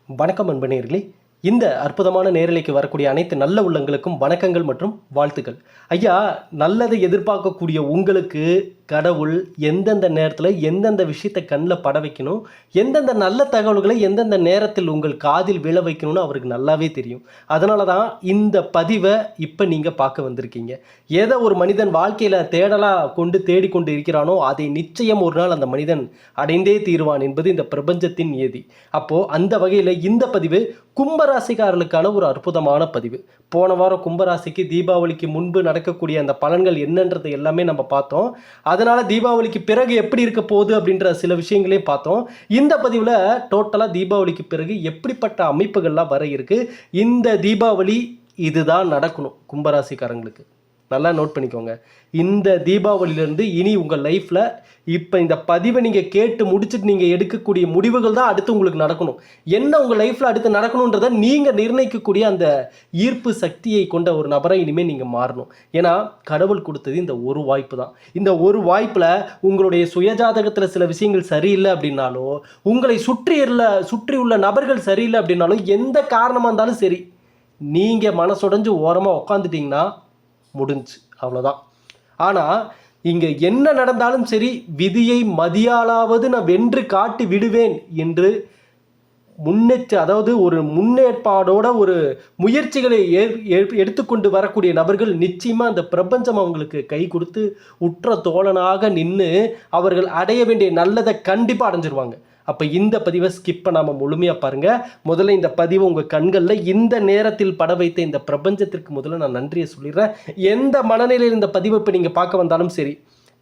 வணக்கம் அன்பனேர்களே. இந்த அற்புதமான நேரலைக்கு வரக்கூடிய அனைத்து நல்ல உள்ளங்களுக்கும் வணக்கங்கள் மற்றும் வாழ்த்துக்கள். ஐயா, நல்லதை எதிர்பார்க்கக்கூடிய உங்களுக்கு கடவுள் எந்தெந்த நேரத்தில் எந்தெந்த விஷயத்தை கண்ணில் பட வைக்கணும், எந்தெந்த நல்ல தகவல்களை எந்தெந்த நேரத்தில் உங்கள் காதில் விழ வைக்கணும்னு அவருக்கு நல்லாவே தெரியும். அதனால தான் இந்த பதிவை இப்போ நீங்கள் பார்க்க வந்திருக்கீங்க. ஏதோ ஒரு மனிதன் வாழ்க்கையில் தேடலாக கொண்டு தேடிக்கொண்டு இருக்கிறானோ அதை நிச்சயம் ஒரு நாள் அந்த மனிதன் அடைந்தே தீருவான் என்பது இந்த பிரபஞ்சத்தின் நியதி. அப்போது அந்த வகையில் இந்த பதிவு கும்பராசிக்காரர்களுக்கான ஒரு அற்புதமான பதிவு. போன வாரம் கும்பராசிக்கு தீபாவளிக்கு முன்பு நடக்கக்கூடிய அந்த பலன்கள் என்னன்றது எல்லாமே நம்ம பார்த்தோம். அதனால் தீபாவளிக்கு பிறகு எப்படி இருக்க போகுது அப்படின்ற சில விஷயங்களையும் பார்த்தோம். இந்த பதிவில் டோட்டலாக தீபாவளிக்கு பிறகு எப்படிப்பட்ட அமைப்புகள்லாம் வர இருக்கு, இந்த தீபாவளி இதுதான் நடக்கணும் கும்பராசிக்காரங்களுக்கு. நல்லா நோட் பண்ணிக்கோங்க. இந்த தீபாவளியிலேருந்து இனி உங்கள் லைஃப்பில் இப்போ இந்த பதிவை நீங்கள் கேட்டு முடிச்சுட்டு நீங்கள் எடுக்கக்கூடிய முடிவுகள் தான் அடுத்து உங்களுக்கு நடக்கணும். என்ன உங்கள் லைஃப்பில் அடுத்து நடக்கணுன்றதை நீங்கள் நிர்ணயிக்கக்கூடிய அந்த ஈர்ப்பு சக்தியை கொண்ட ஒரு நபரை இனிமேல் நீங்கள் மாறணும். ஏன்னா கடவுள் கொடுத்தது இந்த ஒரு வாய்ப்பு தான். இந்த ஒரு வாய்ப்பில் உங்களுடைய சுயஜாதகத்தில் சில விஷயங்கள் சரியில்லை அப்படின்னாலோ, உங்களை சுற்றியுள்ள நபர்கள் சரியில்லை அப்படின்னாலும், எந்த காரணமாக இருந்தாலும் சரி, நீங்கள் மனசுடைஞ்சு ஓரமாக உட்காந்துட்டிங்கன்னா முடிஞ்சு, அவ்வளோதான். ஆனால் இங்கே என்ன நடந்தாலும் சரி, விதியை மதியாலாவது நான் வென்று காட்டி விடுவேன் என்று ஒரு முன்னேற்பாடோட ஒரு முயற்சிகளை எடுத்துக்கொண்டு வரக்கூடிய நபர்கள் நிச்சயமாக அந்த பிரபஞ்சம் அவங்களுக்கு கை கொடுத்து உற்ற தோழனாக நின்று அவர்கள் அடைய வேண்டிய நல்லதை கண்டிப்பாக அடைஞ்சிருவாங்க. அப்போ இந்த பதிவை ஸ்கிப் பண்ணாமல் முழுமையாக பாருங்கள். முதல்ல இந்த பதிவை உங்கள் கண்களில் இந்த நேரத்தில் பட வைத்த இந்த பிரபஞ்சத்திற்கு முதல்ல நான் நன்றியை சொல்லிடுறேன். எந்த மனநிலையில் இந்த பதிவை இப்போ நீங்கள் பார்க்க வந்தாலும் சரி,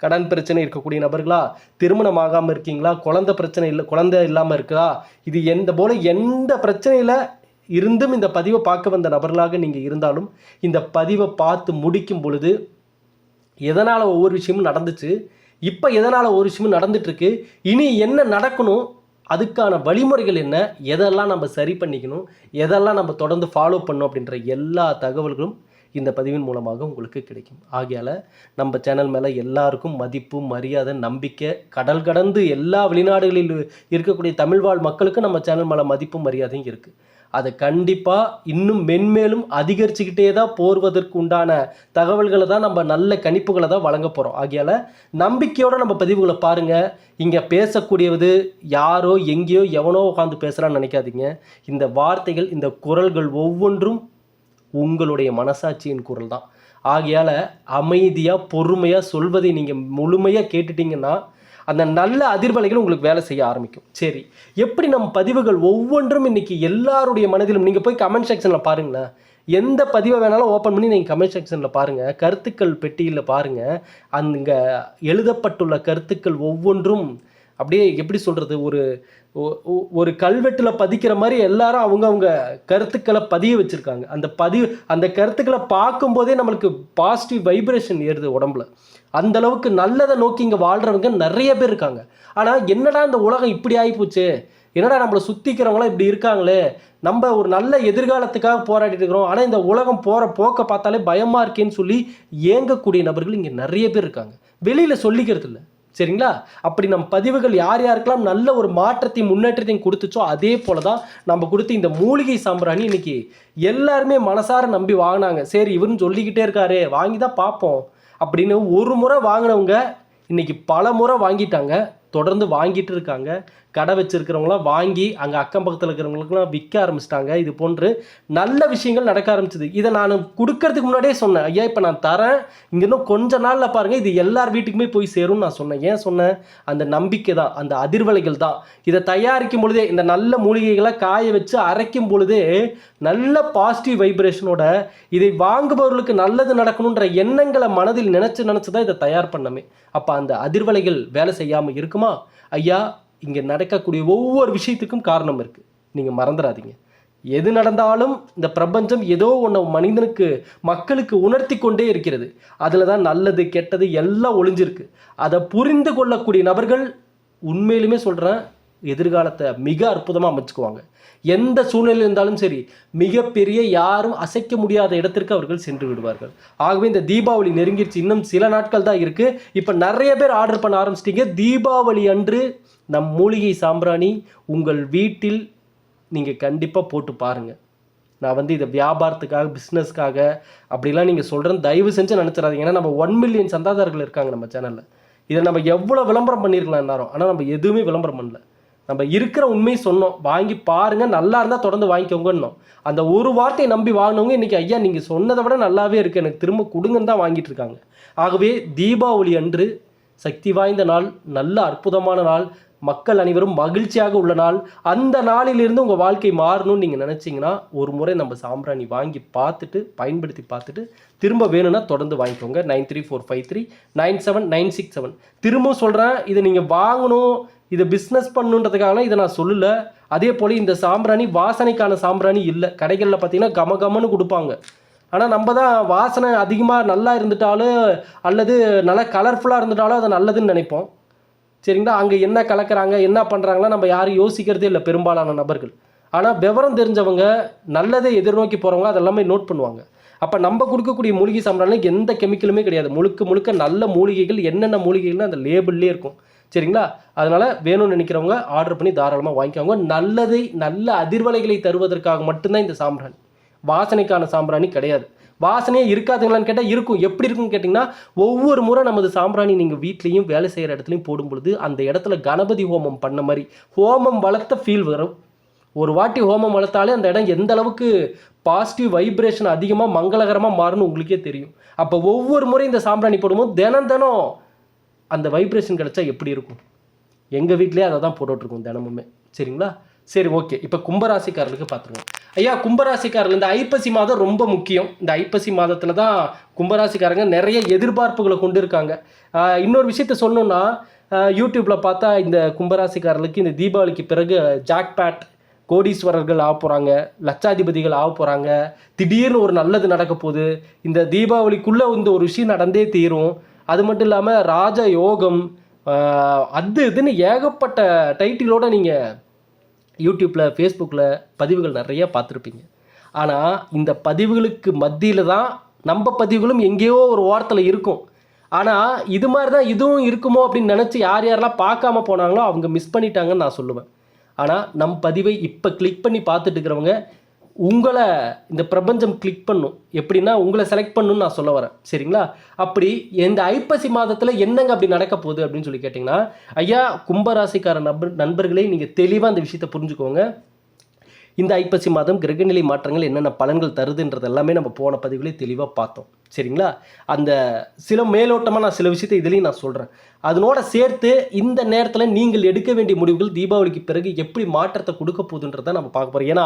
கடன் பிரச்சனை இருக்கக்கூடிய நபர்களா, திருமணம் ஆகாமல் இருக்கீங்களா, குழந்தை இல்லாமல் இருக்கா, இது எந்த பிரச்சனையில் இருந்தும் இந்த பதிவை பார்க்க வந்த நபர்களாக நீங்கள் இருந்தாலும், இந்த பதிவை பார்த்து முடிக்கும் பொழுது எதனால் ஒவ்வொரு விஷயமும் நடந்துச்சு, இப்போ எதனால் ஒரு விஷயமும் நடந்துட்டுருக்கு, இனி என்ன நடக்கணும், அதுக்கான வழிமுறைகள் என்ன, எதெல்லாம் நம்ம சரி பண்ணிக்கணும், எதெல்லாம் நம்ம தொடர்ந்து ஃபாலோ பண்ணணும் அப்படின்ற எல்லா தகவல்களும் இந்த பதிவின் மூலமாக உங்களுக்கு கிடைக்கும். ஆகையால் நம்ம சேனல் மேலே எல்லாருக்கும் மதிப்பு, மரியாதை, நம்பிக்கை கடல் கடந்து எல்லா வெளிநாடுகளில் இருக்கக்கூடிய தமிழ்வாழ் மக்களுக்கு நம்ம சேனல் மேலே மதிப்பும் மரியாதையும் இருக்குது. அதை கண்டிப்பாக இன்னும் மென்மேலும் அதிகரிச்சுக்கிட்டே தான் போர்வதற்கு உண்டான தகவல்களை தான் நம்ம நல்ல கணிப்புகளை தான் வழங்க போகிறோம். ஆகையால் நம்பிக்கையோடு நம்ம பதிவுகளை பாருங்கள். இங்கே பேசக்கூடியது யாரோ எங்கேயோ எவனோ உட்காந்து பேசுகிறான்னு நினைக்காதீங்க. இந்த வார்த்தைகள், இந்த குரல்கள் ஒவ்வொன்றும் உங்களுடைய மனசாட்சியின் குரல் தான். ஆகையால் அமைதியாக பொறுமையாக சொல்வதை நீங்கள் முழுமையாக கேட்டுட்டிங்கன்னா அந்த நல்ல அதிர்வலைகள் உங்களுக்கு வேலை செய்ய ஆரம்பிக்கும். சரி, எப்படி நம்ம பதிவுகள் ஒவ்வொன்றும் இன்றைக்கி எல்லாருடைய மனதிலும், நீங்கள் போய் கமெண்ட் செக்ஷனில் பாருங்களேன், எந்த பதிவை வேணாலும் ஓப்பன் பண்ணி நீங்கள் கமெண்ட் செக்ஷனில் பாருங்கள், கருத்துக்கள் பெட்டியில் பாருங்கள். அங்கே எழுதப்பட்டுள்ள கருத்துக்கள் ஒவ்வொன்றும் அப்படியே எப்படி சொல்கிறது, ஒரு கல்வெட்டில் பதிக்கிற மாதிரி எல்லாரும் அவங்க கருத்துக்களை பதிய வச்சுருக்காங்க. அந்த கருத்துக்களை பார்க்கும்போதே நம்மளுக்கு பாசிட்டிவ் வைப்ரேஷன் ஏறுது உடம்புல. அந்த அளவுக்கு நல்லதை நோக்கி இங்கே வாழ்கிறவங்க நிறைய பேர் இருக்காங்க. ஆனால் என்னடா இந்த உலகம் இப்படி ஆகிப்போச்சு, என்னடா நம்மளை சுற்றிக்கிறவங்களாம் இப்படி இருக்காங்களே, நம்ம ஒரு நல்ல எதிர்காலத்துக்காக போராடிட்டு இருக்கிறோம், ஆனால் இந்த உலகம் போகிற போக்க பார்த்தாலே பயமாக இருக்கேன்னு சொல்லி ஏங்கக்கூடிய நபர்கள் இங்கே நிறைய பேர் இருக்காங்க. வெளியில் சொல்லிக்கிறது இல்லை, சரிங்களா? அப்படி நம்ம பதிவுகள் யார் யாருக்கெல்லாம் நல்ல ஒரு மாற்றத்தையும் முன்னேற்றத்தையும் கொடுத்துச்சோ அதே போல தான் நம்ம கொடுத்து இந்த மூலிகை சாம்பிராணி இன்னைக்கு எல்லாருமே மனசார நம்பி வாங்கினாங்க. சரி, இவருன்னு சொல்லிக்கிட்டே இருக்காரு, வாங்கி தான் பார்ப்போம் அப்படின்னு ஒரு முறை வாங்கினவங்க இன்னைக்கு பல முறை வாங்கிட்டாங்க, தொடர்ந்து வாங்கிட்டு இருக்காங்க. கடை வச்சுருக்கிறவங்களாம் வாங்கி அங்கே அக்கம் பக்கத்தில் இருக்கிறவங்களுக்குலாம் விற்க ஆரம்பிச்சிட்டாங்க. இது போன்று நல்ல விஷயங்கள் நடக்க ஆரம்பிச்சிது. இதை நான் கொடுக்கறதுக்கு முன்னாடியே சொன்னேன், ஐயா இப்போ நான் தரேன், இங்கே இன்னும் கொஞ்ச நாளில் பாருங்கள் இது எல்லார் வீட்டுக்குமே போய் சேரும்னு நான் சொன்னேன். ஏன் சொன்னேன்? அந்த நம்பிக்கை தான், அந்த அதிர்வலைகள் தான். இதை தயாரிக்கும் பொழுதே, இந்த நல்ல மூலிகைகளை காய வச்சு அரைக்கும் பொழுதே நல்ல பாசிட்டிவ் வைப்ரேஷனோட இதை வாங்குபவர்களுக்கு நல்லது நடக்கணுன்ற எண்ணங்களை மனதில் நினச்சி தான் இதை தயார் பண்ணமே. அப்போ அந்த அதிர்வலைகள் வேலை செய்யாமல் இருக்குமா? ஐயா, இங்கே நடக்கக்கூடிய ஒவ்வொரு விஷயத்துக்கும் காரணம் இருக்குது, நீங்கள் மறந்துடாதீங்க. எது நடந்தாலும் இந்த பிரபஞ்சம் ஏதோ ஒன்று மக்களுக்கு உணர்த்தி கொண்டே இருக்கிறது. அதில் தான் நல்லது கெட்டது எல்லாம் ஒளிஞ்சிருக்கு. அதை புரிந்து கொள்ளக்கூடிய நபர்கள் உண்மையிலுமே சொல்கிறேன், எதிர்காலத்தை மிக அற்புதமாக அமைச்சுக்குவாங்க. எந்த சூழ்நிலை இருந்தாலும் சரி, மிகப்பெரிய யாரும் அசைக்க முடியாத இடத்திற்கு அவர்கள் சென்று விடுவார்கள். ஆகவே இந்த தீபாவளி நெருங்கிடுச்சு, இன்னும் சில நாட்கள் தான் இருக்குது. இப்போ நிறைய பேர் ஆர்டர் பண்ண ஆரம்பிச்சிட்டிங்க. தீபாவளி அன்று நம் மூலிகை சாம்பிராணி உங்கள் வீட்டில் நீங்கள் கண்டிப்பாக போட்டு பாருங்கள். நான் வந்து இதை வியாபாரத்துக்காக பிஸ்னஸ்க்காக அப்படிலாம் நீங்கள் சொல்கிறேன்னு தயவு செஞ்சு நினச்சிடாதீங்க. ஏன்னா நம்ம 1 மில்லியன் சந்தாதாரர்கள் இருக்காங்க நம்ம சேனலில். இதை நம்ம எவ்வளோ விளம்பரம் பண்ணியிருக்கலாம் எல்லாரும், ஆனால் நம்ம எதுவுமே விளம்பரம் பண்ணல. நம்ம இருக்கிற உண்மையை சொன்னோம், வாங்கி பாருங்கள், நல்லா இருந்தால் தொடர்ந்து வாங்கிக்கோங்கன்னோம். அந்த ஒரு வார்த்தையை நம்பி வாங்கினவங்க இன்றைக்கி ஐயா நீங்கள் சொன்னதை விட நல்லாவே இருக்குது, எனக்கு திரும்ப கொடுங்கன்னு தான் வாங்கிட்டு இருக்காங்க. ஆகவே தீபாவளி அன்று சக்தி வாய்ந்த நாள், நல்ல அற்புதமான நாள், மக்கள் அனைவரும் மகிழ்ச்சியாக உள்ள நாள். அந்த நாளிலிருந்து உங்கள் வாழ்க்கை மாறணும்னு நீங்கள் நினச்சிங்கன்னா ஒரு முறை நம்ம சாம்பிராணி வாங்கி பார்த்துட்டு பயன்படுத்தி பார்த்துட்டு திரும்ப வேணும்னா தொடர்ந்து வாங்கிக்கோங்க. 9345397967. திரும்பவும் சொல்கிறேன், இதை நீங்கள் வாங்கணும், இதை பிஸ்னஸ் பண்ணுன்றதுக்காக இதை நான் சொல்லலை. அதே போல் இந்த சாம்பிராணி வாசனைக்கான சாம்பிராணி இல்லை. கடைகளில் பார்த்தீங்கன்னா கமகமன்னு கொடுப்பாங்க. ஆனால் நம்ம தான் வாசனை அதிகமாக நல்லா இருந்துட்டாலும் அல்லது நல்லா கலர்ஃபுல்லாக இருந்துட்டாலும் அது நல்லதுன்னு நினைப்போம். சரிங்களா? அங்கே என்ன கலக்கிறாங்க என்ன பண்ணுறாங்களா நம்ம யாரும் யோசிக்கிறதே இல்லை பெரும்பாலான நபர்கள். ஆனால் விவரம் தெரிஞ்சவங்க நல்லதை எதிர்நோக்கி போகிறவங்க அதெல்லாமே நோட் பண்ணுவாங்க. அப்போ நம்ம கொடுக்கக்கூடிய மூலிகை சாம்பிராணியில் எந்த கெமிக்கலுமே கிடையாது. முழுக்க முழுக்க நல்ல மூலிகைகள், என்னென்ன மூலிகைகள்னு அந்த லேபிள்லேயே இருக்கும். சரிங்களா? அதனால் வேணும்னு நினைக்கிறவங்க ஆர்டர் பண்ணி தாராளமாக வாங்கிக்கோங்க. நல்ல அதிர்வலைகளை தருவதற்காக மட்டும்தான் இந்த சாம்பிராணி. வாசனைக்கான சாம்பிராணி கிடையாது. வாசனையே இருக்காதுங்களான்னு கேட்டால் இருக்கும். எப்படி இருக்குன்னு கேட்டிங்கன்னா, ஒவ்வொரு முறை நமது சாம்பிராணி நீங்கள் வீட்லேயும் வேலை செய்கிற இடத்துலையும் போடும் பொழுது அந்த இடத்துல கணபதி ஹோமம் பண்ண மாதிரி ஹோமம் வளர்த்த ஃபீல் வரும். ஒரு வாட்டி ஹோமம் வளர்த்தாலே அந்த இடம் எந்த அளவுக்கு பாசிட்டிவ் வைப்ரேஷன் அதிகமாக மங்களகரமாக மாறும்னு உங்களுக்கே தெரியும். அப்போ ஒவ்வொரு முறை இந்த சாம்பிராணி போடும்போது தினம் அந்த வைப்ரேஷன் கிடச்சா எப்படி இருக்கும்? எங்கள் வீட்லேயே அதை தான் போட்டுட்ருக்கோம் தினமுமே. சரிங்களா? சரி, ஓகே. இப்போ கும்பராசிக்காரர்களுக்கு பார்த்துருவோம். ஐயா, கும்பராசிக்காரர்கள் இந்த ஐப்பசி மாதம் ரொம்ப முக்கியம். இந்த ஐப்பசி மாதத்தில் தான் கும்பராசிக்காரங்க நிறைய எதிர்பார்ப்புகளை கொண்டு இருக்காங்க. இன்னொரு விஷயத்த சொன்னோன்னா, யூடியூப்பில் பார்த்தா இந்த கும்பராசிக்காரர்களுக்கு இந்த தீபாவளிக்கு பிறகு ஜாக்பேட் கோடீஸ்வரர்கள் ஆக போகிறாங்க, லட்சாதிபதிகள் ஆக போகிறாங்க, திடீர்னு ஒரு நல்லது நடக்க போகுது, இந்த தீபாவளிக்குள்ளே இந்த ஒரு விஷயம் நடந்தே தீரும், அது மட்டும் இல்லாமல் ராஜ யோகம், அது இதுன்னு ஏகப்பட்ட டைட்டிலோடு நீங்கள் யூடியூப்பில் ஃபேஸ்புக்கில் பதிவுகள் நிறையா பார்த்துருப்பீங்க. ஆனால் இந்த பதிவுகளுக்கு மத்தியில் தான் நம்ம பதிவுகளும் எங்கேயோ ஒரு ஓரத்தில் இருக்கும். ஆனால் இது மாதிரி தான் இதுவும் இருக்குமோ அப்படின்னு நினச்சி யாரெல்லாம் பார்க்காம போனாங்களோ அவங்க மிஸ் பண்ணிட்டாங்கன்னு நான் சொல்லுவேன். ஆனால் நம் பதிவை இப்போ கிளிக் பண்ணி பார்த்துட்டு இருக்கிறவங்க உங்களை இந்த பிரபஞ்சம் கிளிக் பண்ணும். எப்படின்னா உங்களை செலக்ட் பண்ணணும்னு நான் சொல்ல வரேன். சரிங்களா? அப்படி இந்த ஐப்பசி மாதத்தில் என்னங்க அப்படி நடக்க போகுது அப்படின்னு சொல்லி கேட்டிங்கன்னா, ஐயா கும்பராசிக்கார நண்பர்களே நீங்கள் தெளிவாக அந்த விஷயத்தை புரிஞ்சுக்கோங்க. இந்த ஐப்பசி மாதம் கிரகநிலை மாற்றங்கள் என்னென்ன பலன்கள் தருதுன்றது எல்லாமே நம்ம போன பதிவுகளே தெளிவாக பார்த்தோம். சரிங்களா? அந்த சில மேலோட்டமாக நான் சில விஷயத்தை இதுலேயும் நான் சொல்கிறேன். அதனோட சேர்த்து இந்த நேரத்தில் நீங்கள் எடுக்க வேண்டிய முடிவுகள் தீபாவளிக்கு பிறகு எப்படி மாற்றத்தை கொடுக்க போகுதுன்றதை நம்ம பார்க்க போகிறோம். ஏன்னா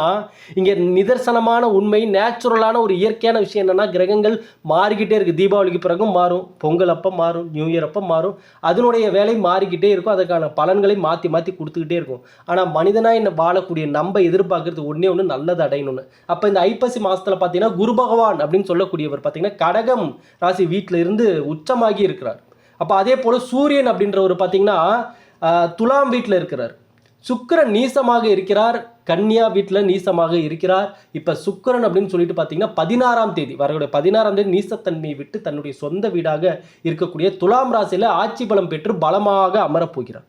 இங்கே நிதர்சனமான உண்மை, நேச்சுரலான ஒரு இயற்கையான விஷயம் என்னென்னா, கிரகங்கள் மாறிக்கிட்டே இருக்குது. தீபாவளிக்கு பிறகும் மாறும், பொங்கல் அப்போ மாறும், நியூ இயர் அப்போ மாறும், அதனுடைய வேலை மாறிக்கிட்டே இருக்கும், அதற்கான பலன்களை மாற்றி மாற்றி கொடுத்துக்கிட்டே இருக்கும். ஆனால் மனிதனாக என்ன வாழக்கூடிய நம்ம எதிர்பார்க்குறது ஒன்றே ஒன்று, நல்லது அடையணும்னு. அப்போ இந்த ஐப்பசி மாதத்தில் பார்த்தீங்கன்னா குரு பகவான் அப்படின்னு சொல்லக்கூடியவர் பார்த்தீங்கன்னா கடகம் ராசி வீட்டில் இருந்து உச்சமாகி இருக்கிறார். அப்போ அதே போல் சூரியன் அப்படின்றவர் பார்த்தீங்கன்னா துலாம் வீட்டில் இருக்கிறார். சுக்கிரன் நீசமாக இருக்கிறார், கன்னியா வீட்டில் நீசமாக இருக்கிறார். இப்போ சுக்கிரன் அப்படின்னு சொல்லிட்டு பார்த்தீங்கன்னா 16ஆம் தேதி வரக்கூடிய 16ஆம் தேதி நீசத்தன்மையை விட்டு தன்னுடைய சொந்த வீடாக இருக்கக்கூடிய துலாம் ராசியில் ஆட்சி பலம் பெற்று பலமாக அமரப்போகிறார்.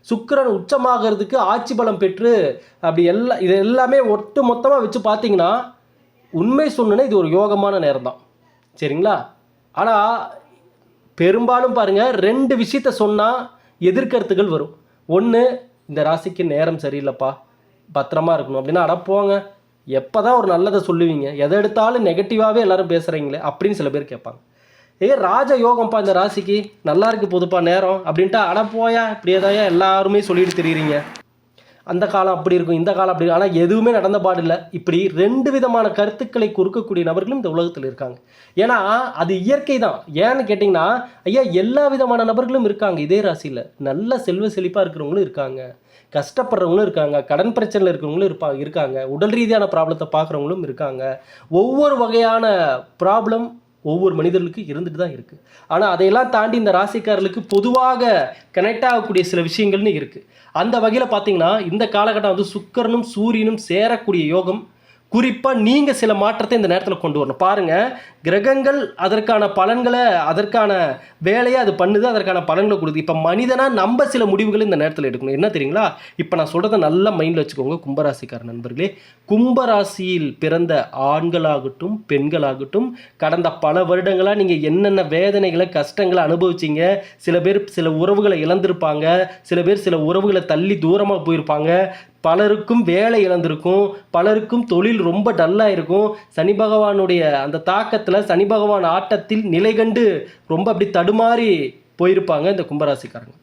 சுக்கிரன் உச்சமாகிறதுக்கு ஆட்சி பலம் பெற்று அப்படி இது எல்லாமே ஒட்டு மொத்தமாக வச்சு பார்த்தீங்கன்னா உண்மை சொன்னேன்னா இது ஒரு யோகமான நேரம் தான். சரிங்களா? ஆனால் பெரும்பாலும் பாருங்கள், 2 விஷயத்த சொன்னால் எதிர்கருத்துகள் வரும். ஒன்று, இந்த ராசிக்கு நேரம் சரியில்லைப்பா, பத்திரமா இருக்கணும் அப்படின்னா அடப்போங்க, எப்போ தான் ஒரு நல்லதை சொல்லுவீங்க, எதை எடுத்தாலும் நெகட்டிவாகவே எல்லாரும் பேசுகிறீங்களே அப்படின்னு சில பேர் கேட்பாங்க. ராஜ யோகம்ப்பா இந்த ராசிக்கு, நல்லா இருக்கு போதுப்பா நேரம் அப்படின்ட்டு அடப்போயா இப்படியேதாயா எல்லாருமே சொல்லிட்டு தெரியுறீங்க, அந்த காலம் அப்படி இருக்கும் இந்த காலம் அப்படி, ஆனால் எதுவுமே நடந்த பாடில்லை. இப்படி 2 விதமான கருத்துக்களை கொடுக்கக்கூடிய நபர்களும் இந்த உலகத்தில் இருக்காங்க. ஏன்னா அது இயற்கை தான். ஏன்னு கேட்டிங்கன்னா, ஐயா எல்லா விதமான நபர்களும் இருக்காங்க இதே ராசியில். நல்ல செல்வ செழிப்பாக இருக்கிறவங்களும் இருக்காங்க, கஷ்டப்படுறவங்களும் இருக்காங்க, கடன் பிரச்சனையில் இருக்கிறவங்களும் இருக்காங்க, உடல் ரீதியான ப்ராப்ளத்தை பார்க்குறவங்களும் இருக்காங்க. ஒவ்வொரு வகையான ப்ராப்ளம் ஒவ்வொரு மனிதர்களுக்கு இருந்துட்டு தான் இருக்குது. ஆனால் அதையெல்லாம் தாண்டி இந்த ராசிக்காரர்களுக்கு பொதுவாக கனெக்ட் ஆகக்கூடிய சில விஷயங்கள்னு இருக்குது. அந்த வகையில் பார்த்தீங்கன்னா இந்த காலகட்டம் வந்து சுக்கிரனும் சூரியனும் சேரக்கூடிய யோகம், குறிப்பாக நீங்கள் சில மாற்றத்தை இந்த நேரத்தில் கொண்டு வரணும். பாருங்கள், கிரகங்கள் அதற்கான பலன்களை, அதற்கான வேலையை அது பண்ணுது, அதற்கான பலன்களை கொடுக்குது. இப்போ மனிதனாக நம்ம சில முடிவுகளை இந்த நேரத்தில் எடுக்கணும். என்ன தெரியுங்களா? இப்போ நான் சொல்கிறத நல்லா மைண்டில் வச்சுக்கோங்க கும்பராசிக்கார நண்பர்களே. கும்பராசியில் பிறந்த ஆண்களாகட்டும் பெண்களாகட்டும் கடந்த பல வருடங்களாக நீங்கள் என்னென்ன வேதனைகளை கஷ்டங்களை அனுபவிச்சிங்க. சில பேர் சில உறவுகளை இழந்திருப்பாங்க, சில பேர் சில உறவுகளை தள்ளி தூரமாக போயிருப்பாங்க, பலருக்கும் வேலை இழந்திருக்கும், பலருக்கும் தொழில் ரொம்ப டல்லாக இருக்கும். சனி பகவானுடைய அந்த தாக்கத்தில், சனி பகவான் ஆட்டத்தில் நிலை கண்டு ரொம்ப அப்படி தடுமாறி போயிருப்பாங்க இந்த கும்பராசிக்காரங்க.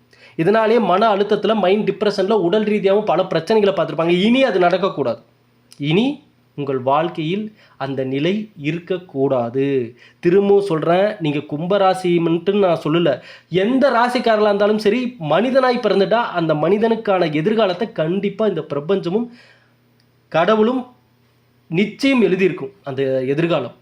இதனாலேயே மன அழுத்தத்தில், மைண்ட் டிப்ரெஷனில், உடல் ரீதியாகவும் பல பிரச்சனைகளை பார்த்துருப்பாங்க. இனி அது நடக்கக்கூடாது. இனி உங்கள் வாழ்க்கையில் அந்த நிலை இருக்கக்கூடாது. திரும்பவும் சொல்கிறேன், நீங்கள் கும்பராசி மட்டும் நான் சொல்லலை, எந்த ராசிக்காரர்களாக இருந்தாலும் சரி, மனிதனாய் பிறந்துட்டா அந்த மனிதனுக்கான எதிர்காலத்தை கண்டிப்பாக இந்த பிரபஞ்சமும் கடவுளும் நிச்சயம் எழுதியிருக்கும். அந்த எதிர்காலம்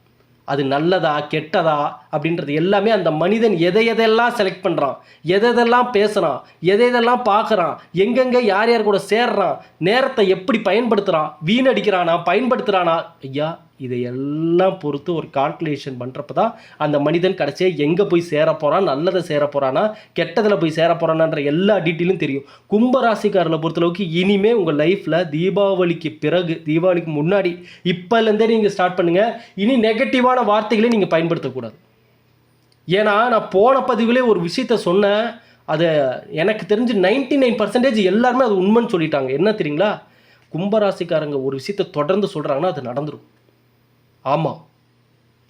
அது நல்லதா கெட்டதா அப்படின்றது எல்லாமே அந்த மனிதன் எதையெல்லாம் செலக்ட் பண்ணுறான், எதெல்லாம் பேசுகிறான், எதெல்லாம் பார்க்குறான், எங்கெங்கே யார் யார் கூட சேர்றான், நேரத்தை எப்படி பயன்படுத்துகிறான், வீணடிக்கிறானா பயன்படுத்துகிறானா, ஐயா இதையெல்லாம் பொறுத்து ஒரு கால்குலேஷன் பண்ணுறப்ப தான் அந்த மனிதன் கடைசியாக எங்கே போய் சேர போகிறான், நல்லதை சேர போகிறானா கெட்டதில் போய் சேர போகிறானான்ற எல்லா டீட்டெயிலும் தெரியும். கும்பராசிக்காரர்களை பொறுத்தளவுக்கு இனிமேல் உங்கள் லைஃப்பில் தீபாவளிக்கு பிறகு, தீபாவளிக்கு முன்னாடி, இப்போலேருந்தே நீங்கள் ஸ்டார்ட் பண்ணுங்கள். இனி நெகட்டிவான வார்த்தைகளை நீங்கள் பயன்படுத்தக்கூடாது. ஏன்னா நான் போன பதிவுகளே ஒரு விஷயத்த சொன்னேன், அதை எனக்கு தெரிஞ்சு 99% எல்லாருமே அது உண்மைன்னு சொல்லிட்டாங்க. என்ன தெரியுங்களா? கும்பராசிக்காரங்க ஒரு விஷயத்தை தொடர்ந்து சொல்கிறாங்கன்னா அது நடந்துடும். ஆமாம்,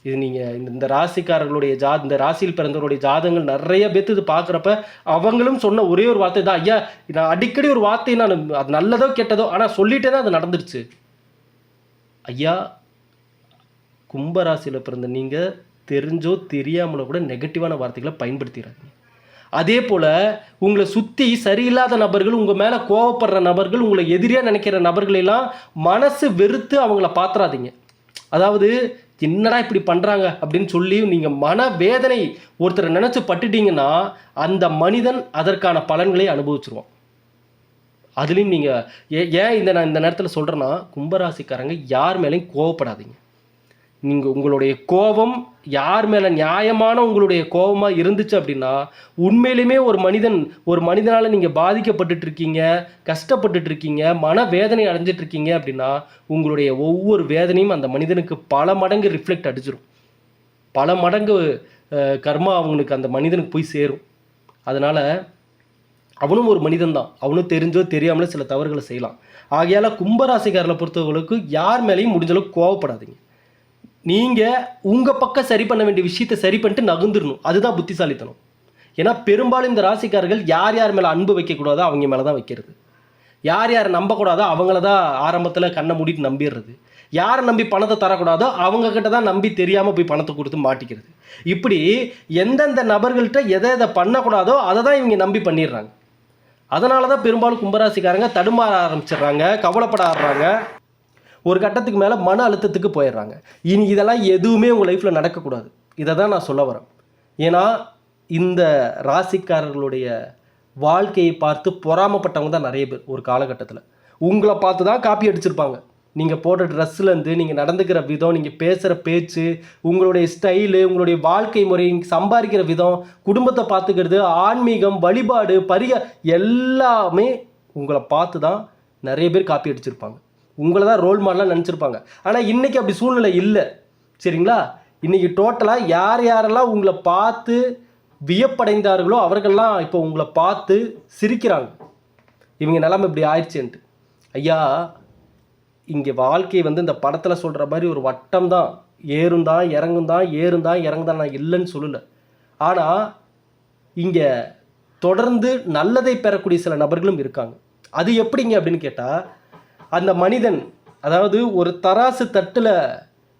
இது நீங்கள் இந்த ராசிக்காரர்களுடைய இந்த ராசியில் பிறந்தவருடைய ஜாதகங்கள் நிறைய பேர்த்து இது பார்க்குறப்ப அவங்களும் சொன்ன ஒரே ஒரு வார்த்தை தான், ஐயா நான் அடிக்கடி ஒரு வார்த்தை, நான் அது நல்லதோ கெட்டதோ ஆனால் சொல்லிட்டே தான் அது நடந்துருச்சு. ஐயா, கும்பராசியில் பிறந்த நீங்கள் தெரிஞ்சோ தெரியாமலோ கூட நெகட்டிவான வார்த்தைகளை பயன்படுத்திடாதீங்க. அதே போல் உங்களை சுற்றி சரியில்லாத நபர்கள், உங்கள் மேலே கோவப்படுற நபர்கள், உங்களை எதிரியாக நினைக்கிற நபர்களெல்லாம் மனசு வெறுத்து அவங்கள பார்த்துறாதீங்க. அதாவது என்னடா இப்படி பண்ணுறாங்க அப்படின்னு சொல்லி நீங்கள் மன வேதனை ஒருத்தரை நினச்சி பட்டுட்டீங்கன்னா அந்த மனிதன் அதற்கான பலன்களை அனுபவிச்சிருவான். அதுலேயும் நீங்கள் ஏன் நான் இந்த நேரத்தில் சொல்கிறேன்னா, கும்பராசிக்காரங்க யார் மேலேயும் கோவப்படாதீங்க. நீங்கள் உங்களுடைய கோபம் யார் மேலே நியாயமான உங்களுடைய கோபமாக இருந்துச்சு அப்படின்னா, உண்மையிலுமே ஒரு மனிதனால் நீங்கள் பாதிக்கப்பட்டுட்ருக்கீங்க, கஷ்டப்பட்டுட்ருக்கீங்க, மனவேதனை அடைஞ்சிட்ருக்கீங்க அப்படின்னா உங்களுடைய ஒவ்வொரு வேதனையும் அந்த மனிதனுக்கு பல மடங்கு ரிஃப்ளெக்ட் அடிச்சிடும். பல மடங்கு கர்மா அவங்களுக்கு அந்த மனிதனுக்கு போய் சேரும். அதனால் அவனும் ஒரு மனிதன் தான், அவனும் தெரிஞ்சோ தெரியாமலே சில தவறுகளை செய்யலாம். ஆகையால் கும்பராசிக்காரர்களை பொறுத்தவர்களுக்கு யார் மேலேயும் முடிஞ்சளவுக்கு கோவப்படாதீங்க. நீங்கள் உங்கள் பக்கம் சரி பண்ண வேண்டிய விஷயத்தை சரி பண்ணிட்டு நகர்ந்துடணும். அதுதான் புத்திசாலித்தனம். ஏன்னா பெரும்பாலும் இந்த ராசிக்காரர்கள் யார் யார் மேலே அன்பு வைக்கக்கூடாதோ அவங்க மேலே தான் வைக்கிறது, யார் யார் நம்பக்கூடாதோ அவங்கள தான் ஆரம்பத்தில் கண்ணை மூடிட்டு நம்பிடுறது, யாரை நம்பி பணத்தை தரக்கூடாதோ அவங்கக்கிட்ட தான் நம்பி தெரியாமல் போய் பணத்தை கொடுத்து மாட்டிக்கிறது. இப்படி எந்தெந்த நபர்கள்ட்ட எதை பண்ணக்கூடாதோ அதை தான் இவங்க நம்பி பண்ணிடுறாங்க. அதனால தான் பெரும்பாலும் கும்பராசிக்காரங்க தடுமாற ஆரம்பிச்சிடுறாங்க, கவலைப்பட ஆடுறாங்க, ஒரு கட்டத்துக்கு மேலே மன அழுத்தத்துக்கு போயிடுறாங்க. இனி இதெல்லாம் எதுவுமே உங்கள் லைஃப்பில் நடக்கக்கூடாது. இதை தான் நான் சொல்ல வரேன். ஏன்னா இந்த ராசிக்காரர்களுடைய வாழ்க்கையை பார்த்து பொறாமப்பட்டவங்க தான் நிறைய பேர். ஒரு காலகட்டத்தில் உங்களை பார்த்து தான் காப்பி அடிச்சிருப்பாங்க. நீங்கள் போடுற ட்ரெஸ்ஸுலேருந்து, நீங்கள் நடந்துக்கிற விதம், நீங்கள் பேசுகிற பேச்சு, உங்களுடைய ஸ்டைலு, உங்களுடைய வாழ்க்கை முறை, சம்பாதிக்கிற விதம், குடும்பத்தை பார்த்துக்கிறது, ஆன்மீகம், வழிபாடு, எல்லாமே உங்களை பார்த்து தான் நிறைய பேர் காப்பி அடிச்சிருப்பாங்க. உங்களை தான் ரோல் மாடலாக நினச்சிருப்பாங்க. ஆனால் இன்றைக்கி அப்படி சூழ்நிலை இல்லை. சரிங்களா? இன்றைக்கி டோட்டலாக யார் யாரெல்லாம் உங்களை பார்த்து வியப்படைந்தார்களோ அவர்கள்லாம் இப்போ உங்களை பார்த்து சிரிக்கிறாங்க, இவங்க நிலைமை இப்படி ஆயிடுச்சுன்ட்டு. ஐயா, இங்கே வாழ்க்கை இந்த படத்தில் சொல்கிற மாதிரி ஒரு வட்டம் தான், ஏறும் தான் இறங்கும் தான், ஏறும் தான் இறங்கும் தான், நான் இல்லைன்னு சொல்லலை. ஆனால் இங்கே தொடர்ந்து நல்லதை பெறக்கூடிய சில நபர்களும் இருக்காங்க. அது எப்படிங்க அப்படின்னு கேட்டால், அந்த மனிதன், அதாவது ஒரு தராசு தட்டில்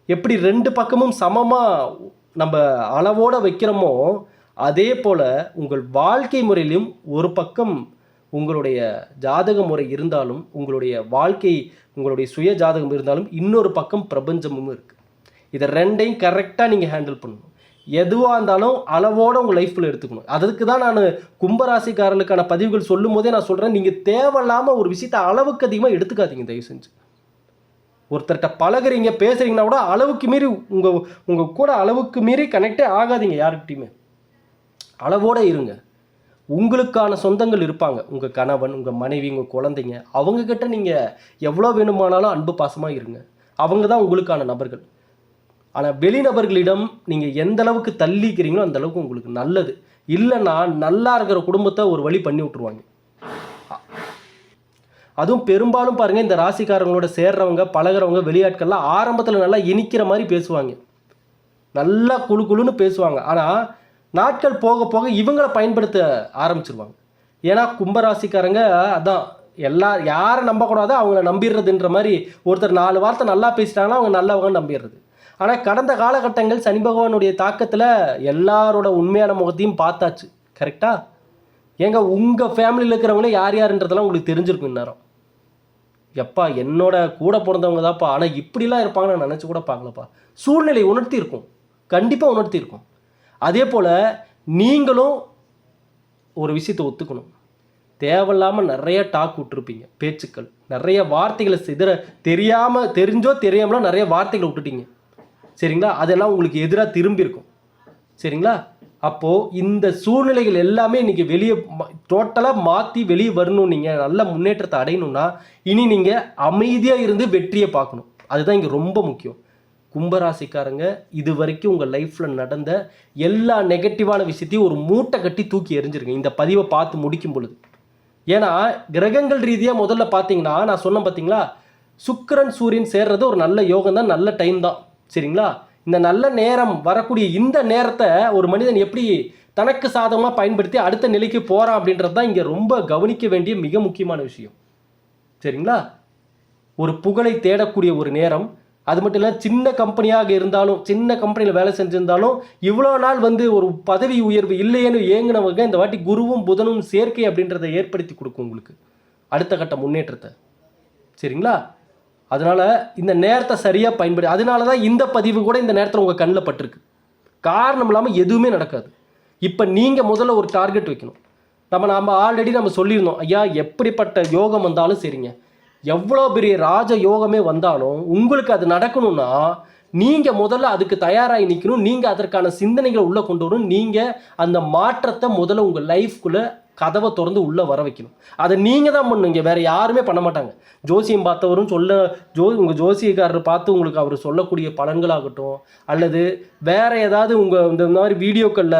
எப்படி ரெண்டு பக்கமும் சமமாக நம்ம அளவோடு வைக்கிறோமோ அதே போல் உங்கள் வாழ்க்கை முறையிலும் ஒரு பக்கம் உங்களுடைய ஜாதக முறை இருந்தாலும், உங்களுடைய வாழ்க்கை, உங்களுடைய சுய ஜாதகம் இருந்தாலும், இன்னொரு பக்கம் பிரபஞ்சமும் இருக்குது. இதை ரெண்டையும் கரெக்டாக நீங்கள் ஹேண்டில் பண்ணணும். எதுவாக இருந்தாலும் அளவோடு உங்கள் லைஃப்பில் எடுத்துக்கணும். அதுக்கு தான் நான் கும்பராசிக்காரர்களுக்கான பதிவுகள் சொல்லும் போதே நான் சொல்கிறேன், நீங்கள் தேவையில்லாமல் ஒரு விஷயத்தை அளவுக்கு அதிகமாக எடுத்துக்காதீங்க தயவு செஞ்சு. ஒருத்தர்கிட்ட பழகுறீங்க, பேசுகிறீங்கன்னா கூட அளவுக்கு மீறி உங்கள் கூட அளவுக்கு மீறி கனெக்டே ஆகாதீங்க யாருக்கிட்டையுமே. அளவோடு இருங்க. உங்களுக்கான சொந்தங்கள் இருப்பாங்க, உங்கள் கணவன், உங்கள் மனைவி, உங்கள் குழந்தைங்க. அவங்கக்கிட்ட நீங்கள் எவ்வளோ வேணுமானாலும் அன்பு பாசமாக இருங்க. அவங்க தான் உங்களுக்கான நபர்கள். ஆனால் வெளிநபர்களிடம் நீங்கள் எந்த அளவுக்கு தள்ளிக்கிறீங்களோ அந்த அளவுக்கு உங்களுக்கு நல்லது. இல்லைன்னா நல்லா இருக்கிற குடும்பத்தை ஒரு வழி பண்ணி விட்ருவாங்க. அதுவும் பெரும்பாலும் பாருங்கள், இந்த ராசிக்காரங்களோட சேர்றவங்க பழகிறவங்க வெளியாட்கள்லாம் ஆரம்பத்தில் நல்லா இனிக்கிற மாதிரி பேசுவாங்க, நல்லா குழு குழுன்னு பேசுவாங்க. ஆனால் நாட்கள் போக போக இவங்களை பயன்படுத்த ஆரம்பிச்சிருவாங்க. ஏன்னா கும்பராசிக்காரங்க அதான் யாரை நம்பக்கூடாதோ அவங்கள நம்பிடுறதுன்ற மாதிரி. ஒருத்தர் 4 வார்த்தை நல்லா பேசிட்டாங்கன்னா அவங்க நல்லவங்க நம்பிடுறது. ஆனால் கடந்த காலகட்டங்கள் சனி பகவானுடைய தாக்கத்தில் எல்லாரோட உண்மையான முகத்தையும் பார்த்தாச்சு. கரெக்டாக? ஏங்க உங்கள் ஃபேமிலியில் இருக்கிறவங்களே யார் யாருன்றதெல்லாம் உங்களுக்கு தெரிஞ்சிருக்கும் இந்நேரம். எப்பா என்னோட கூட பிறந்தவங்க தான்ப்பா, ஆனால் இப்படிலாம் இருப்பாங்க நான் நினச்சி கூட பார்க்கலப்பா. சூழ்நிலை உணர்த்தி இருக்கும், கண்டிப்பாக உணர்த்தி இருக்கும். அதே போல் நீங்களும் ஒரு விஷயத்தை ஒத்துக்கணும். தேவையில்லாமல் நிறைய டாக் விட்டுருப்பீங்க, பேச்சுக்கள், நிறைய வார்த்தைகளை தெரிஞ்சோ தெரியாமலோ நிறைய வார்த்தைகளை விட்டுட்டீங்க. சரிங்களா? அதெல்லாம் உங்களுக்கு எதிராக திரும்பியிருக்கும். சரிங்களா? அப்போது இந்த சூழ்நிலைகள் எல்லாமே இன்றைக்கி வெளியே டோட்டலாக மாற்றி வெளியே வரணும். நீங்கள் நல்ல முன்னேற்றத்தை அடையணும்னா இனி நீங்கள் அமைதியாக இருந்து வெற்றியை பார்க்கணும். அதுதான் இங்கே ரொம்ப முக்கியம். கும்பராசிக்காரங்க இது வரைக்கும் உங்கள் லைஃப்பில் நடந்த எல்லா நெகட்டிவான விஷயத்தையும் ஒரு மூட்டை கட்டி தூக்கி எறிஞ்சிருங்க இந்த பதிவை பார்த்து முடிக்கும் பொழுது. ஏன்னா கிரகங்கள் ரீதியாக முதல்ல பார்த்தீங்கன்னா நான் சொன்னேன் பார்த்தீங்களா, சுக்கிரன் சூரியன் சேர்றது ஒரு நல்ல யோகம் தான், நல்ல டைம் தான். சரிங்களா? இந்த நல்ல நேரம் வரக்கூடிய இந்த நேரத்தை ஒரு மனிதன் எப்படி தனக்கு சாதகமாக பயன்படுத்தி அடுத்த நிலைக்கு போகிறான் அப்படின்றது தான் இங்கே ரொம்ப கவனிக்க வேண்டிய மிக முக்கியமான விஷயம். சரிங்களா? ஒரு புகழை தேடக்கூடிய ஒரு நேரம். அது மட்டும் இல்லை, சின்ன கம்பெனியாக இருந்தாலும், சின்ன கம்பெனியில் வேலை செஞ்சிருந்தாலும் இவ்வளோ நாள் ஒரு பதவி உயர்வு இல்லையேன்னு ஏங்கினவங்க இந்த வாட்டி குருவும் புதனும் சேர்க்கை அப்படின்றத ஏற்படுத்தி கொடுக்கும் உங்களுக்கு அடுத்த கட்ட முன்னேற்றத்தை. சரிங்களா? அதனால் இந்த நேரத்தை சரியாக பயன்படுத்தி, அதனால தான் இந்த பதிவு கூட இந்த நேரத்தில் உங்கள் கண்ணில் பட்டிருக்கு. காரணம் இல்லாமல் எதுவுமே நடக்காது. இப்போ நீங்கள் முதல்ல ஒரு டார்கெட் வைக்கணும். நம்ம ஆல்ரெடி சொல்லியிருந்தோம், ஐயா எப்படிப்பட்ட யோகம் வந்தாலும் சரிங்க, எவ்வளோ பெரிய ராஜ யோகமே வந்தாலும் உங்களுக்கு அது நடக்கணும்னா நீங்கள் முதல்ல அதுக்கு தயாராகி நிற்கணும். நீங்கள் அதற்கான சிந்தனைகளை உள்ளே கொண்டு வரணும். நீங்கள் அந்த மாற்றத்தை முதல்ல உங்கள் லைஃப்குள்ளே கதவை திறந்து உள்ளே வர வைக்கணும். அதை நீங்கள் தான் பண்ணுங்க, வேறு யாருமே பண்ண மாட்டாங்க. ஜோசியம் பார்த்தவரும் உங்கள் ஜோசியக்காரர் பார்த்து உங்களுக்கு அவர் சொல்லக்கூடிய பலன்களாகட்டும், அல்லது வேறு ஏதாவது உங்கள் இந்த மாதிரி வீடியோக்களில்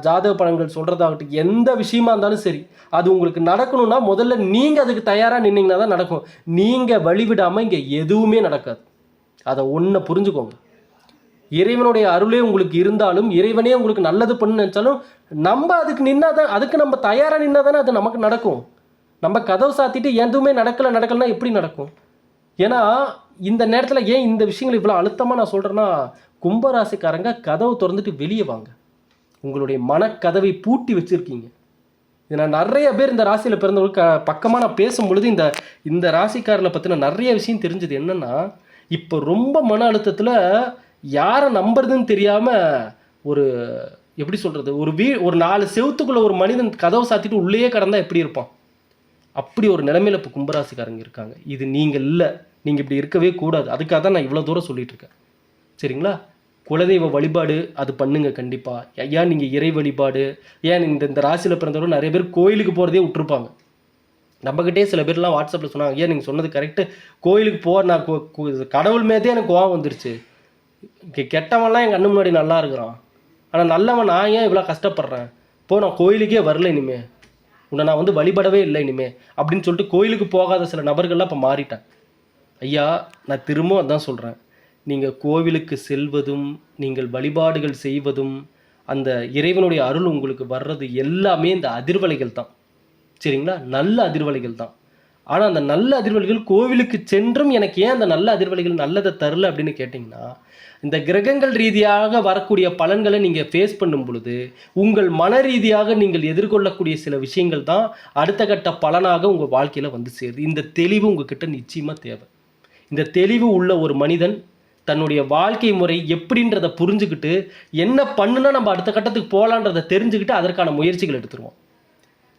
ஜாதக பலன்கள் சொல்கிறதாகட்டும், எந்த விஷயமா இருந்தாலும் சரி, அது உங்களுக்கு நடக்கணும்னா முதல்ல நீங்கள் அதுக்கு தயாராக நின்னீங்கன்னா தான் நடக்கும். நீங்கள் வழிவிடாமல் இங்கே எதுவுமே நடக்காது. அதை ஒன்றை புரிஞ்சுக்கோங்க. இறைவனுடைய அருளே உங்களுக்கு இருந்தாலும், இறைவனே உங்களுக்கு நல்லது பண்ணு நினச்சாலும், நம்ம அதுக்கு நின்னாதான், அதுக்கு நம்ம தயாராக நின்னா தானே அது நமக்கு நடக்கும். நம்ம கதவு சாத்திட்டு எதுவுமே நடக்கலைன்னா எப்படி நடக்கும்? ஏன்னா இந்த நேரத்தில் ஏன் இந்த விஷயங்கள் இவ்வளோ அழுத்தமாக நான் சொல்கிறேன்னா, கும்பராசிக்காரங்க கதவு திறந்துட்டு வெளியே வாங்க. உங்களுடைய மனக்கதவை பூட்டி வச்சுருக்கீங்க. இது நான் நிறைய பேர் இந்த ராசியில் பிறந்தவங்களுக்கு பக்கமாக நான் பேசும்பொழுது இந்த ராசிக்காரர்களை பற்றின நிறைய விஷயம் தெரிஞ்சது. என்னென்னா, இப்போ ரொம்ப மன அழுத்தத்தில் யாரை நம்புறதுன்னு தெரியாமல் எப்படி சொல்கிறது, ஒரு 4 செவத்துக்குள்ளே ஒரு மனிதன் கதவை சாத்திட்டு உள்ளேயே கடந்தால் எப்படி இருப்பான், அப்படி ஒரு நிலைமையில் இப்போ கும்பராசிக்காரங்க இருக்காங்க. இது நீங்கள் இல்லை, நீங்கள் இப்படி இருக்கவே கூடாது. அதுக்காக தான் நான் இவ்வளோ தூரம் சொல்லிகிட்டு இருக்கேன். சரிங்களா? குலதெய்வ வழிபாடு அது பண்ணுங்க கண்டிப்பாக. ஐயா நீங்கள் இறை வழிபாடு, ஏன் இந்த ராசியில் பிறந்தவரும் நிறைய பேர் கோயிலுக்கு போகிறதே விட்டுருப்பாங்க. நம்மக்கிட்டே சில பேர்லாம் வாட்ஸ்அப்பில் சொன்னாங்க, ஐயா நீங்கள் சொன்னது கரெக்டு, கோயிலுக்கு நான் கடவுள் மேதே எனக்கு கோவம் வந்துருச்சு. கெட்டவன்லாம் எங்கள் கண்ணு முன்னாடி நல்லா இருக்கிறான், ஆனால் நல்லவன் நான் ஏன் இவ்வளோ கஷ்டப்படுறேன், நான் கோயிலுக்கே வரல இனிமே, உன்னை நான் வழிபடவே இல்லை இனிமே அப்படின்னு சொல்லிட்டு கோயிலுக்கு போகாத சில நபர்கள்லாம் இப்போ மாறிட்டாங்க. ஐயா நான் திரும்பவும் அதான் சொல்கிறேன், நீங்கள் கோவிலுக்கு செல்வதும், நீங்கள் வழிபாடுகள் செய்வதும், அந்த இறைவனுடைய அருள் உங்களுக்கு வர்றது எல்லாமே இந்த அதிர்வலைகள் தான். சரிங்களா? நல்ல அதிர்வலைகள் தான். ஆனால் அந்த நல்ல அதிர்வலைகள் கோவிலுக்கு சென்றும் எனக்கு ஏன் அந்த நல்ல அதிர்வலைகள் நல்லதை தரல அப்படின்னு கேட்டிங்கன்னா, இந்த கிரகங்கள் ரீதியாக வரக்கூடிய பலன்களை நீங்கள் ஃபேஸ் பண்ணும் பொழுது உங்கள் மன ரீதியாக நீங்கள் எதிர்கொள்ளக்கூடிய சில விஷயங்கள் தான் அடுத்த கட்ட பலனாக உங்கள் வாழ்க்கையில் சேருது. இந்த தெளிவு உங்ககிட்ட நிச்சயமாக தேவை. இந்த தெளிவு உள்ள ஒரு மனிதன் தன்னுடைய வாழ்க்கை முறை எப்படின்றத புரிஞ்சுக்கிட்டு என்ன பண்ணுனா நம்ம அடுத்த கட்டத்துக்கு போகலான்றதை தெரிஞ்சுக்கிட்டு அதற்கான முயற்சிகள் எடுத்துருவோம்.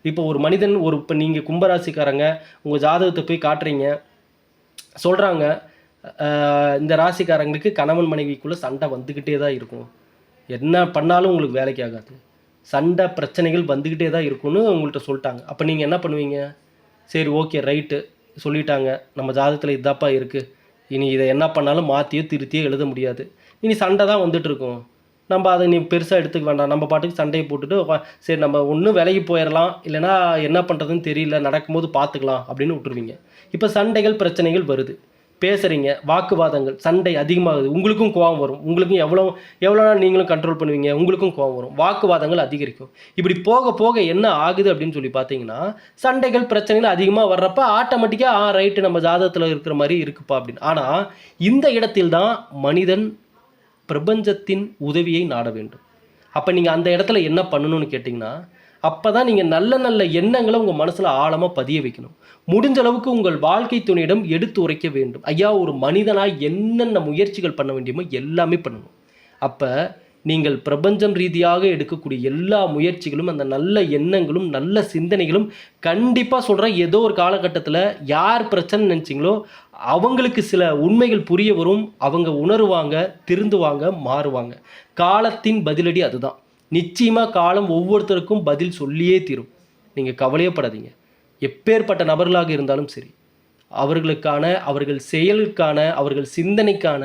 இப்போ ஒரு மனிதன் இப்போ நீங்கள் கும்பராசிக்காரங்க உங்கள் ஜாதகத்தை போய் காட்டுறீங்க, சொல்கிறாங்க இந்த ராசிக்காரங்களுக்கு கணவன் மனைவிக்குள்ளே சண்டை வந்துக்கிட்டே தான் இருக்கும். என்ன பண்ணாலும் உங்களுக்கு வேலைக்கு ஆகாது. சண்டை பிரச்சனைகள் வந்துக்கிட்டே தான் இருக்கும்னு உங்கள்கிட்ட சொல்லிட்டாங்க. அப்போ நீங்கள் என்ன பண்ணுவீங்க? சரி, ஓகே, ரைட்டு, சொல்லிட்டாங்க, நம்ம ஜாதகத்தில் இதாப்பா இருக்குது, இனி இதை என்ன பண்ணாலும் மாற்றியோ திருத்தியோ எழுத முடியாது, இனி சண்டை தான் வந்துட்டுருக்கும், நம்ம அதை நீ பெருசாக எடுத்துக்க வேண்டாம், நம்ம பாட்டுக்கு சண்டையை போட்டுட்டு சரி நம்ம ஒன்றும் விலகி போயிடலாம், இல்லைனா என்ன பண்ணுறதுன்னு தெரியல, நடக்கும்போது பார்த்துக்கலாம் அப்படின்னு விட்டுருவீங்க. இப்போ சண்டைகள் பிரச்சனைகள் வருது, பேசுகிறீங்க, வாக்குவாதங்கள், சண்டை அதிகமாகுது, உங்களுக்கும் கோவம் வரும், உங்களுக்கும் எவ்வளோ நாள் நீங்களும் கண்ட்ரோல் பண்ணுவீங்க, உங்களுக்கும் கோவம் வரும், வாக்குவாதங்கள் அதிகரிக்கும். இப்படி போக போக என்ன ஆகுது அப்படின்னு சொல்லி பார்த்தீங்கன்னா, சண்டைகள் பிரச்சனைகள் அதிகமாக வர்றப்ப ஆட்டோமேட்டிக்காக ரைட்டு நம்ம ஜாதகத்தில் இருக்கிற மாதிரி இருக்குப்பா அப்படின்னு. ஆனால் இந்த இடத்தில் தான் மனிதன் பிரபஞ்சத்தின் உதவியை நாட வேண்டும். அப்போ நீங்கள் அந்த இடத்துல என்ன பண்ணணும்னு கேட்டிங்கன்னா, அப்போ தான் நீங்கள் நல்ல நல்ல எண்ணங்களை உங்கள் மனசில் ஆழமாக பதிய வைக்கணும். முடிஞ்ச அளவுக்கு உங்கள் வாழ்க்கை துணையிடம் எடுத்து உரைக்க வேண்டும். ஐயா, ஒரு மனிதனாக என்னென்ன முயற்சிகள் பண்ண வேண்டியமோ எல்லாமே பண்ணணும். அப்போ நீங்கள் பிரபஞ்சம் ரீதியாக எடுக்கக்கூடிய எல்லா முயற்சிகளும், அந்த நல்ல எண்ணங்களும் நல்ல சிந்தனைகளும், கண்டிப்பாக சொல்கிறேன், ஏதோ ஒரு காலகட்டத்தில் யார் பிரச்சனை நினச்சிங்களோ அவங்களுக்கு சில உண்மைகள் புரிய வரும், அவங்க உணருவாங்க, திருந்துவாங்க, மாறுவாங்க. காலத்தின் பதிலடி அதுதான். நிச்சயமாக காலம் ஒவ்வொருத்தருக்கும் பதில் சொல்லியே தீரும். நீங்கள் கவலையப்படாதீங்க. எப்பேற்பட்ட நபர்களாக இருந்தாலும் சரி, அவர்களுக்கான, அவர்கள் செயலுக்கான, அவர்கள் சிந்தனைக்கான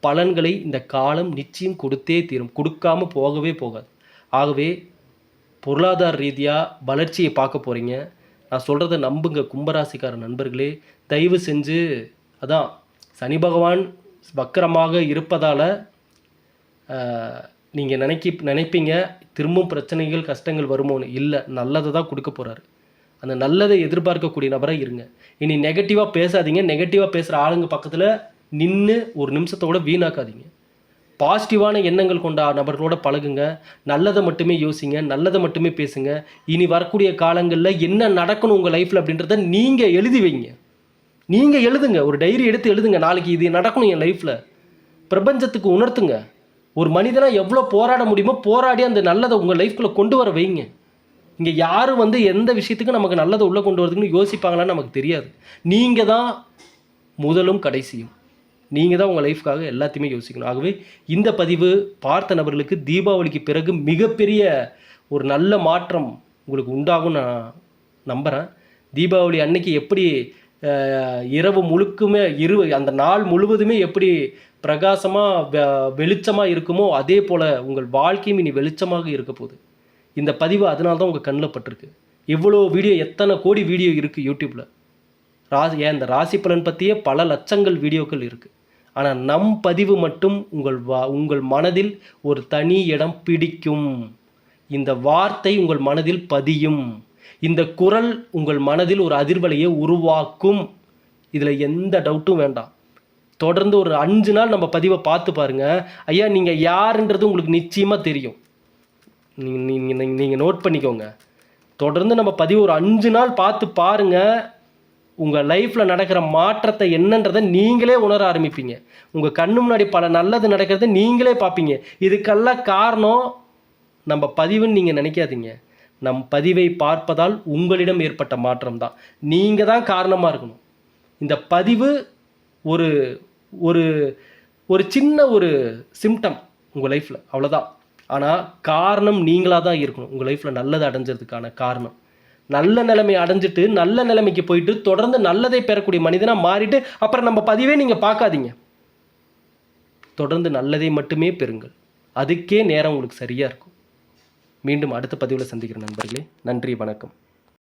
பலன்களை இந்த காலம் நிச்சயம் கொடுத்தே தீரும். கொடுக்காமல் போகவே போகாது. ஆகவே பொருளாதார ரீதியாக வளர்ச்சியை பார்க்க போகிறீங்க. நான் சொல்கிறத நம்புங்க கும்பராசிக்கார நண்பர்களே. தயவு செஞ்சு, அதான் சனி பகவான் வக்கரமாக இருப்பதால் நீங்கள் நினைப்பீங்க திரும்பவும் பிரச்சனைகள் கஷ்டங்கள் வருமோன்னு. இல்லை, நல்லதை தான் கொடுக்க போகிறாரு. அந்த நல்லதை எதிர்பார்க்கக்கூடிய நபராக இருங்க. இனி நெகட்டிவாக பேசாதீங்க. நெகட்டிவாக பேசுகிற ஆளுங்க பக்கத்தில் நின்று ஒரு நிமிஷத்தோட வீணாக்காதீங்க. பாசிட்டிவான எண்ணங்கள் கொண்ட நபர்களோட பழகுங்க. நல்லதை மட்டுமே யோசிங்க, நல்லதை மட்டுமே பேசுங்க. இனி வரக்கூடிய காலங்களில் என்ன நடக்கணும் உங்கள் லைஃப்பில் அப்படின்றத நீங்கள் எழுதி வைங்க. நீங்கள் எழுதுங்க, ஒரு டைரி எடுத்து எழுதுங்க. நாளைக்கு இது நடக்கணும் என் லைஃப்பில், பிரபஞ்சத்துக்கு உணர்த்துங்க. ஒரு மனிதனாக எவ்வளோ போராட முடியுமோ போராடி அந்த நல்லதை உங்கள் லைஃப்குள்ளே கொண்டு வர வைங்க. இங்கே யாரும் எந்த விஷயத்துக்கும் நமக்கு நல்லதை உள்ளே கொண்டு வரதுக்குன்னு யோசிப்பாங்களான்னு நமக்கு தெரியாது. நீங்கள் தான் முதலும் கடைசியும். நீங்கள் தான் உங்கள் லைஃப்காக எல்லாத்தையுமே யோசிக்கணும். ஆகவே இந்த பதிவு பார்த்த நபர்களுக்கு தீபாவளிக்கு பிறகு மிகப்பெரிய ஒரு நல்ல மாற்றம் உங்களுக்கு உண்டாகும் நான் நம்புகிறேன். தீபாவளி அன்னைக்கு எப்படி இரவு முழுக்குமே அந்த நாள் முழுவதுமே எப்படி பிரகாசமாக வெளிச்சமாக இருக்குமோ அதே போல் உங்கள் வாழ்க்கையும் இனி வெளிச்சமாக இருக்க போகுது. இந்த பதிவு அதனால தான் உங்கள் கண்ணில் பட்டிருக்கு. இவ்வளோ வீடியோ, எத்தனை கோடி வீடியோ இருக்குது யூடியூப்பில். இந்த ராசி பலன் பற்றியே பல லட்சங்கள் வீடியோக்கள் இருக்குது. ஆனால் நம் பதிவு மட்டும் உங்கள் மனதில் ஒரு தனி இடம் பிடிக்கும். இந்த வார்த்தை உங்கள் மனதில் பதியும். இந்த குரல் உங்கள் மனதில் ஒரு அதிர்வலையை உருவாக்கும். இதில் எந்த டவுட்டும் வேண்டாம். தொடர்ந்து ஒரு 5 நாள் நம்ம பதிவை பார்த்து பாருங்கள். ஐயா, நீங்கள் யாருன்றது உங்களுக்கு நிச்சயமாக தெரியும். நீங்கள் நோட் பண்ணிக்கோங்க. தொடர்ந்து நம்ம பதிவு ஒரு 5 நாள் பார்த்து பாருங்கள். உங்கள் லைஃப்பில் நடக்கிற மாற்றத்தை என்னன்றதை நீங்களே உணர ஆரம்பிப்பீங்க. உங்கள் கண்ணு முன்னாடி பல நல்லது நடக்கிறத நீங்களே பார்ப்பீங்க. இதுக்கெல்லாம் காரணம் நம்ம பதிவுன்னு நீங்கள் நினைக்காதீங்க. நம் பதிவை பார்ப்பதால் உங்களிடம் ஏற்பட்ட மாற்றம் தான். நீங்கள் தான் காரணமாக இருக்கணும். இந்த பதிவு ஒரு ஒரு ஒரு சின்ன ஒரு சிம்டம் உங்கள் லைஃப்பில், அவ்வளோதான். ஆனால் காரணம் நீங்களாக தான் இருக்கணும். உங்கள் லைஃப்பில் நல்லது அடைஞ்சதுக்கான காரணம், நல்ல நிலைமை அடைஞ்சிட்டு நல்ல நிலைமைக்கு போயிட்டு தொடர்ந்து நல்லதை பெறக்கூடிய மனிதனாக மாறிட்டு அப்புறம் நம்ம பதிவே நீங்கள் பார்க்காதீங்க. தொடர்ந்து நல்லதை மட்டுமே பெறுங்கள். அதுக்கே நேரம் உங்களுக்கு சரியாக இருக்கும். மீண்டும் அடுத்த பதிவில் சந்திக்கிற நண்பர்களே. நன்றி, வணக்கம்.